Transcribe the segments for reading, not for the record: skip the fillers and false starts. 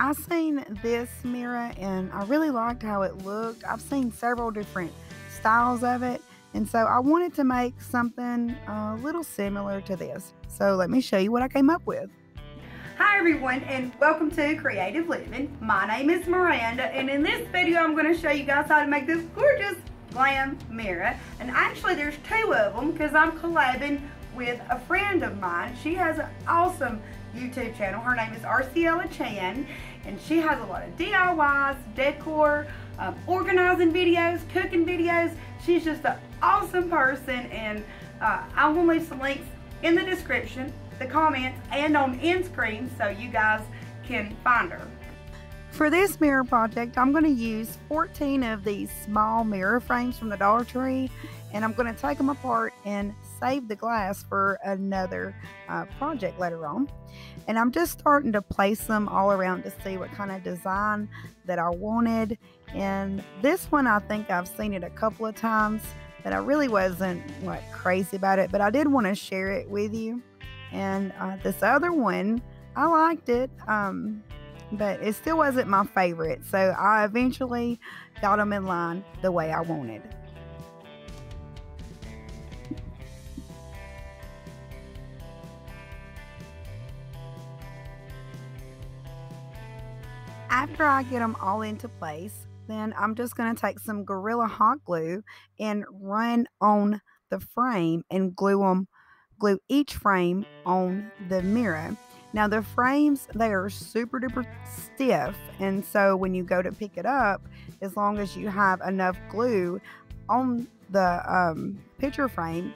I seen this mirror and I really liked how it looked. I've seen several different styles of it, and so I wanted to make something a little similar to this. So let me show you what I came up with. Hi everyone, and welcome to Creative Living. My name is Miranda, and in this video I'm going to show you guys how to make this gorgeous glam mirror. And actually there's two of them because I'm collabing with a friend of mine. She has an awesome YouTube channel. Her name is Araceli Chan, and she has a lot of DIYs, decor, organizing videos, cooking videos. She's just an awesome person, and I will leave some links in the description, the comments, and on end screen so you guys can find her. For this mirror project, I'm going to use 14 of these small mirror frames from the Dollar Tree, and I'm going to take them apart and save the glass for another project later on. And I'm just starting to place them all around to see what kind of design that I wanted. And this one, I think I've seen it a couple of times, but I really wasn't like crazy about it, but I did want to share it with you. And this other one, I liked it, but it still wasn't my favorite. So I eventually got them in line the way I wanted. After I get them all into place, then I'm just going to take some Gorilla Hot Glue and run on the frame and glue each frame on the mirror. Now the frames, they are super duper stiff, and so when you go to pick it up, as long as you have enough glue on the picture frame,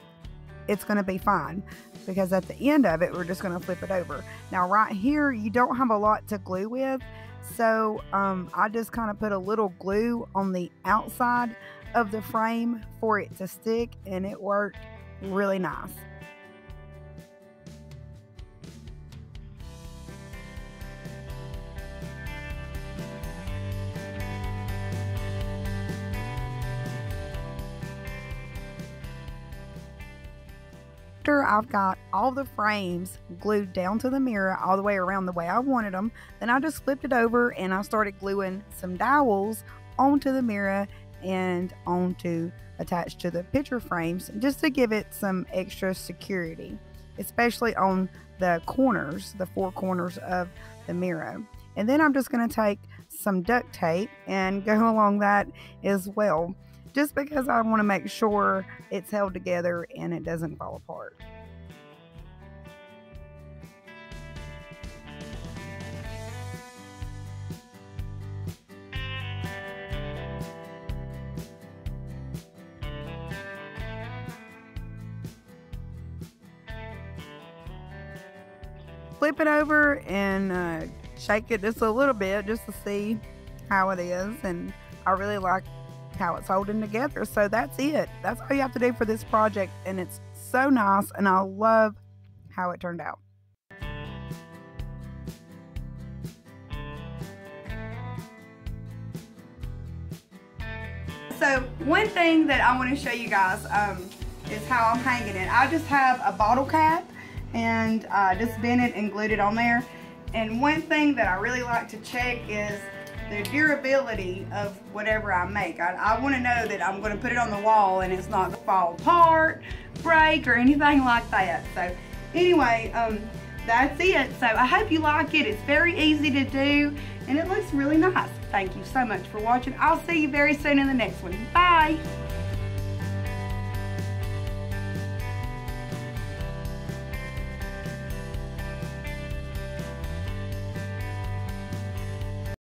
it's going to be fine, because at the end of it, we're just going to flip it over. Now right here, you don't have a lot to glue with, so I just kind of put a little glue on the outside of the frame for it to stick, and it worked really nice. After I've got all the frames glued down to the mirror all the way around the way I wanted them, then I just flipped it over and I started gluing some dowels onto the mirror and attached to the picture frames, just to give it some extra security, especially on the corners, the four corners of the mirror. And then I'm just going to take some duct tape and go along that as well, just because I want to make sure it's held together and it doesn't fall apart. Flip it over and shake it just a little bit just to see how it is, and I really like how it's holding together. So that's it. That's all you have to do for this project, and it's so nice, and I love how it turned out. So one thing that I want to show you guys is how I'm hanging it. I just have a bottle cap and just bent it and glued it on there. And one thing that I really like to check is the durability of whatever I make. I want to know that I'm going to put it on the wall and it's not going to fall apart, break, or anything like that. So anyway, that's it. So I hope you like it. It's very easy to do, and it looks really nice. Thank you so much for watching. I'll see you very soon in the next one. Bye.